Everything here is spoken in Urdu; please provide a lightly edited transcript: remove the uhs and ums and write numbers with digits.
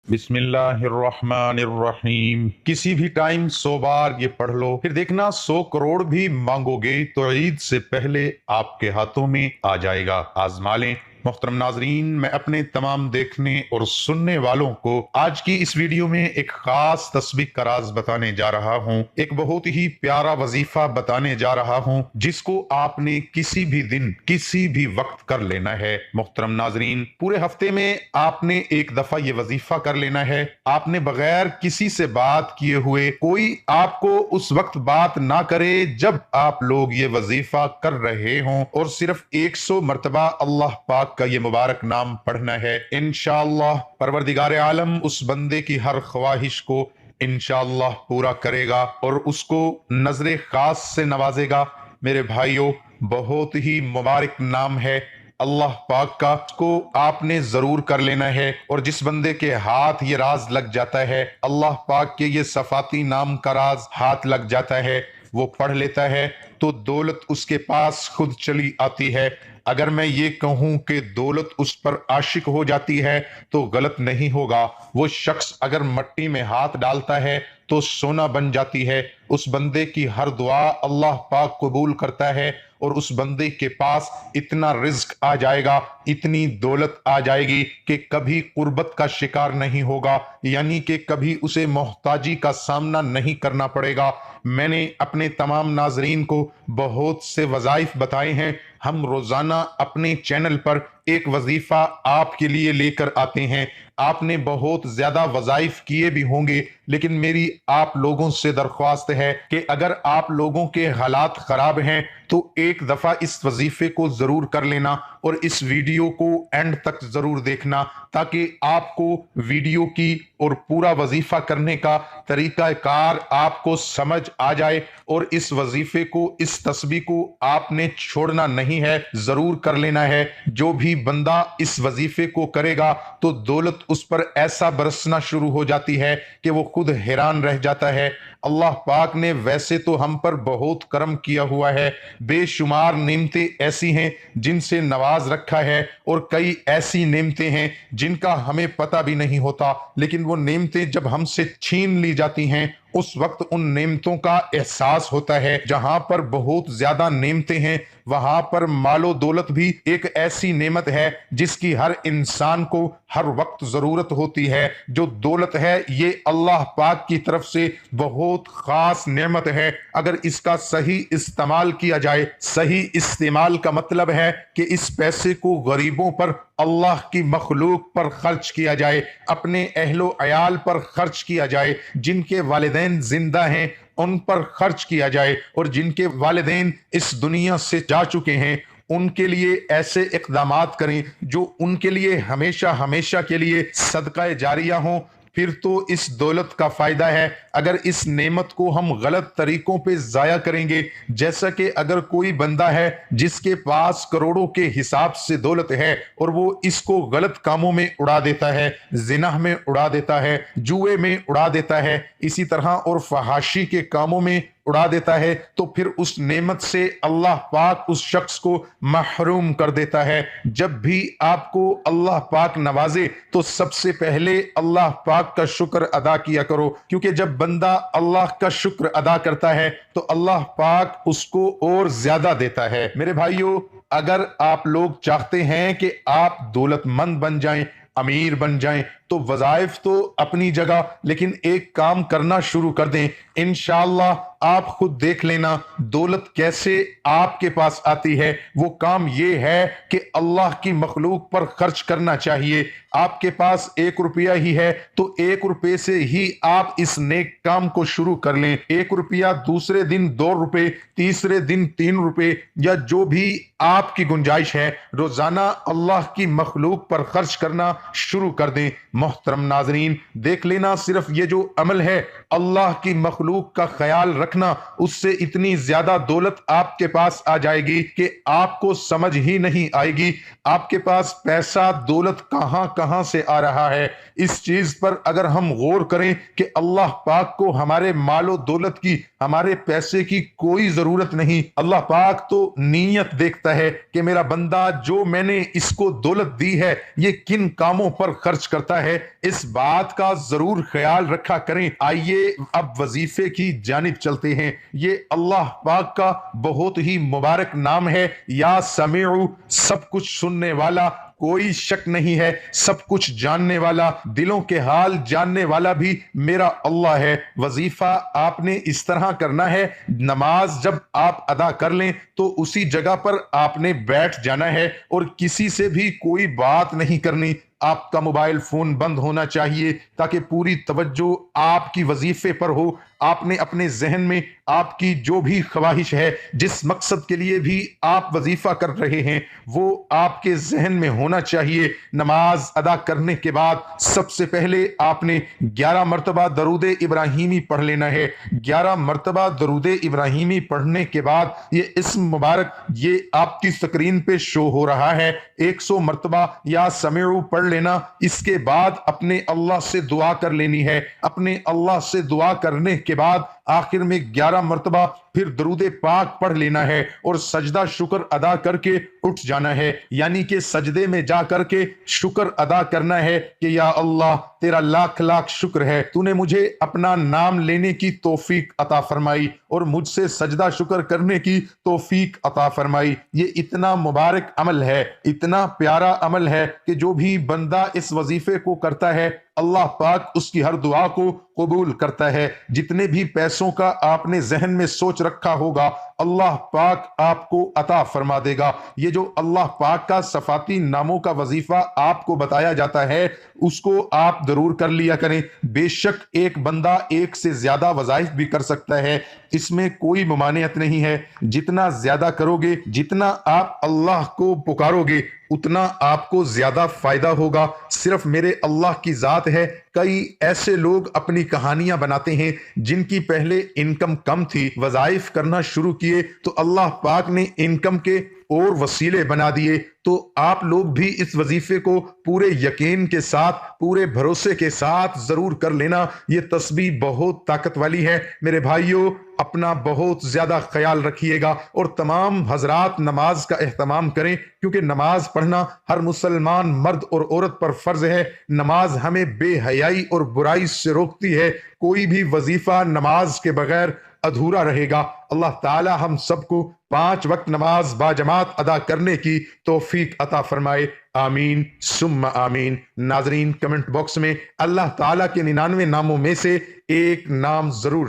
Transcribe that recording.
بسم اللہ الرحمن الرحیم۔ کسی بھی ٹائم 100 بار یہ پڑھ لو، پھر دیکھنا 100 کروڑ بھی مانگو گے تو عید سے پہلے آپ کے ہاتھوں میں آ جائے گا۔ آزما لیں۔ محترم ناظرین، میں اپنے تمام دیکھنے اور سننے والوں کو آج کی اس ویڈیو میں ایک خاص تسبیح کا راز بتانے جا رہا ہوں، ایک بہت ہی پیارا وظیفہ بتانے جا رہا ہوں جس کو آپ نے کسی بھی دن کسی بھی وقت کر لینا ہے۔ محترم ناظرین، پورے ہفتے میں آپ نے ایک دفعہ یہ وظیفہ کر لینا ہے۔ آپ نے بغیر کسی سے بات کیے ہوئے، کوئی آپ کو اس وقت بات نہ کرے جب آپ لوگ یہ وظیفہ کر رہے ہوں، اور صرف 100 مرتبہ اللہ پاک کا یہ مبارک نام پڑھنا ہے۔ انشاءاللہ پروردگار عالم اس بندے کی ہر خواہش کو انشاءاللہ پورا کرے گا اور اس کو نظر خاص سے نوازے گا۔ میرے بھائیوں، بہت ہی مبارک نام ہے اللہ پاک کا، اس کو آپ نے ضرور کر لینا ہے۔ اور جس بندے کے ہاتھ یہ راز لگ جاتا ہے، اللہ پاک کے یہ صفاتی نام کا راز ہاتھ لگ جاتا ہے، وہ پڑھ لیتا ہے تو دولت اس کے پاس خود چلی آتی ہے۔ اگر میں یہ کہوں کہ دولت اس پر عاشق ہو جاتی ہے تو غلط نہیں ہوگا۔ وہ شخص اگر مٹی میں ہاتھ ڈالتا ہے تو سونا بن جاتی ہے۔ اس بندے کی ہر دعا اللہ پاک قبول کرتا ہے، اور اس بندے کے پاس اتنا رزق آ جائے گا، اتنی دولت آ جائے گی کہ کبھی غربت کا شکار نہیں ہوگا، یعنی کہ کبھی اسے محتاجی کا سامنا نہیں کرنا پڑے گا۔ میں نے اپنے تمام ناظرین کو بہت سے وظائف بتائے ہیں۔ ہم روزانہ اپنے چینل پر ایک وظیفہ آپ کے لیے لے کر آتے ہیں۔ آپ نے بہت زیادہ وظائف کیے بھی ہوں گے، لیکن میری آپ لوگوں سے درخواست ہے کہ اگر آپ لوگوں کے حالات خراب ہیں تو ایک دفعہ اس وظیفے کو ضرور کر لینا، اور اس ویڈیو کو اینڈ تک ضرور دیکھنا، تاکہ آپ کو ویڈیو کی اور پورا وظیفہ کرنے کا طریقہ کار آپ کو سمجھ آ جائے۔ اور اس وظیفے کو، اس تسبیح کو آپ نے چھوڑنا نہیں ہے، ضرور کر لینا ہے۔ جو بھی بندہ اس وظیفے کو کرے گا تو دولت اس پر ایسا برسنا شروع ہو جاتی ہے کہ وہ خود حیران رہ جاتا ہے۔ اللہ پاک نے ویسے تو ہم پر بہت کرم کیا ہوا ہے، بے شمار نعمتیں ایسی ہیں جن سے نواز رکھا ہے، اور کئی ایسی نعمتیں ہیں جن کا ہمیں پتہ بھی نہیں ہوتا، لیکن وہ نعمتیں جب ہم سے چھین لی جاتی ہیں اس وقت ان نعمتوں کا احساس ہوتا ہے۔ جہاں پر بہت زیادہ نعمتیں ہیں وہاں پر مال و دولت بھی ایک ایسی نعمت ہے جس کی ہر انسان کو ہر وقت ضرورت ہوتی ہے۔ جو دولت ہے یہ اللہ پاک کی طرف سے بہت خاص نعمت ہے۔ اگر اس کا صحیح استعمال کیا جائے، صحیح استعمال کا مطلب ہے کہ اس پیسے کو غریبوں پر، اللہ کی مخلوق پر خرچ کیا جائے، اپنے اہل و عیال پر خرچ کیا جائے، جن کے والدین زندہ ہیں ان پر خرچ کیا جائے، اور جن کے والدین اس دنیا سے جا چکے ہیں ان کے لیے ایسے اقدامات کریں جو ان کے لیے ہمیشہ ہمیشہ کے لیے صدقہ جاریہ ہوں، پھر تو اس دولت کا فائدہ ہے۔ اگر اس نعمت کو ہم غلط طریقوں پہ ضائع کریں گے، جیسا کہ اگر کوئی بندہ ہے جس کے پاس کروڑوں کے حساب سے دولت ہے اور وہ اس کو غلط کاموں میں اڑا دیتا ہے، زنا میں اڑا دیتا ہے، جوئے میں اڑا دیتا ہے، اسی طرح اور فحاشی کے کاموں میں اڑا دیتا ہے، تو پھر اس نعمت سے اللہ پاک اس شخص کو محروم کر دیتا ہے۔ جب بھی آپ کو اللہ پاک نوازے تو سب سے پہلے اللہ پاک کا شکر ادا کیا کرو، کیونکہ جب بندہ اللہ کا شکر ادا کرتا ہے تو اللہ پاک اس کو اور زیادہ دیتا ہے۔ میرے بھائیوں، اگر آپ لوگ چاہتے ہیں کہ آپ دولت مند بن جائیں، امیر بن جائیں، تو وظائف تو اپنی جگہ، لیکن ایک کام کرنا شروع کر دیں۔ انشاءاللہ آپ خود دیکھ لینا دولت کیسے آپ کے پاس آتی ہے۔ وہ کام یہ ہے کہ اللہ کی مخلوق پر خرچ کرنا چاہیے۔ آپ کے پاس 1 روپیہ ہی ہے تو 1 روپے سے ہی آپ اس نیک کام کو شروع کر لیں۔ 1 روپیہ، دوسرے دن 2 روپے، تیسرے دن 3 روپے، یا جو بھی آپ کی گنجائش ہے، روزانہ اللہ کی مخلوق پر خرچ کرنا شروع کر دیں۔ محترم ناظرین، دیکھ لینا صرف یہ جو عمل ہے، اللہ کی مخلوق کا خیال رکھنا، اس سے اتنی زیادہ دولت آپ کے پاس آ جائے گی کہ آپ کو سمجھ ہی نہیں آئے گی آپ کے پاس پیسہ دولت کہاں کہاں سے آ رہا ہے۔ اس چیز پر اگر ہم غور کریں کہ اللہ پاک کو ہمارے مال و دولت کی ہمارے پیسے کی کوئی ضرورت نہیں، اللہ پاک تو نیت دیکھتا ہے کہ میرا بندہ جو میں نے اس کو دولت دی ہے یہ کن کاموں پر خرچ کرتا ہے، اس بات کا ضرور خیال رکھا کریں۔ آئیے اب وظیفے کی جانب چلتے ہیں۔ یہ اللہ پاک کا بہت ہی مبارک نام ہے، یا سمیع، سب کچھ سننے والا، کوئی شک نہیں ہے، سب کچھ جاننے والا، دلوں کے حال جاننے والا بھی میرا اللہ ہے۔ وظیفہ آپ نے اس طرح کرنا ہے، نماز جب آپ ادا کر لیں تو اسی جگہ پر آپ نے بیٹھ جانا ہے اور کسی سے بھی کوئی بات نہیں کرنی۔ آپ کا موبائل فون بند ہونا چاہیے تاکہ پوری توجہ آپ کی وظیفے پر ہو۔ آپ نے اپنے ذہن میں آپ کی جو بھی خواہش ہے، جس مقصد کے لیے بھی آپ وظیفہ کر رہے ہیں، وہ آپ کے ذہن میں ہونا چاہیے۔ نماز ادا کرنے کے بعد سب سے پہلے آپ نے 11 مرتبہ درود ابراہیمی پڑھ لینا ہے۔ 11 مرتبہ درود ابراہیمی پڑھنے کے بعد یہ اسم مبارک یہ آپ کی سکرین پہ شو ہو رہا ہے، 100 مرتبہ یا سمیع پڑھ لینا۔ اس کے بعد اپنے اللہ سے دعا کر لینی ہے۔ اپنے اللہ سے دعا کرنے کے بعد آخر میں 11 مرتبہ پھر درود پاک پڑھ لینا ہے اور سجدہ شکر ادا کر کے اٹھ جانا ہے، یعنی کہ سجدے میں جا کر کے شکر ادا کرنا ہے کہ یا اللہ تیرا لاکھ لاکھ شکر ہے، تو نے مجھے اپنا نام لینے کی توفیق عطا فرمائی اور مجھ سے سجدہ شکر کرنے کی توفیق عطا فرمائی۔ یہ اتنا مبارک عمل ہے، اتنا پیارا عمل ہے کہ جو بھی بندہ اس وظیفے کو کرتا ہے اللہ پاک اس کی ہر دعا کو قبول کرتا ہے۔ جتنے بھی پیسوں کا آپ نے ذہن میں سوچ رکھا ہوگا اللہ پاک آپ کو عطا فرما دے گا۔ یہ جو اللہ پاک کا صفاتی ناموں کا وظیفہ آپ کو بتایا جاتا ہے اس کو آپ ضرور کر لیا کریں۔ بے شک ایک بندہ ایک سے زیادہ وظائف بھی کر سکتا ہے، اس میں کوئی ممانعت نہیں ہے۔ جتنا زیادہ کرو گے، جتنا آپ اللہ کو پکارو گے، اتنا آپ کو زیادہ فائدہ ہوگا۔ صرف میرے اللہ کی ذات ہے، کئی ایسے لوگ اپنی کہانیاں بناتے ہیں جن کی پہلے انکم کم تھی، وظائف کرنا شروع کیے تو اللہ پاک نے انکم کے اور وسیلے بنا دیے۔ تو آپ لوگ بھی اس وظیفے کو پورے یقین کے ساتھ، پورے بھروسے کے ساتھ ضرور کر لینا۔ یہ تسبیح بہت طاقت والی ہے۔ میرے بھائیوں، اپنا بہت زیادہ خیال رکھیے گا اور تمام حضرات نماز کا اہتمام کریں، کیونکہ نماز پڑھنا ہر مسلمان مرد اور عورت پر فرض ہے۔ نماز ہمیں بے حیائی اور برائی سے روکتی ہے۔ کوئی بھی وظیفہ نماز کے بغیر ادھورا رہے گا۔ اللہ تعالی ہم سب کو 5 وقت نماز باجماعت ادا کرنے کی توفیق عطا فرمائے، آمین ثم آمین۔ ناظرین، کمنٹ باکس میں اللہ تعالیٰ کے 99 ناموں میں سے ایک نام ضرور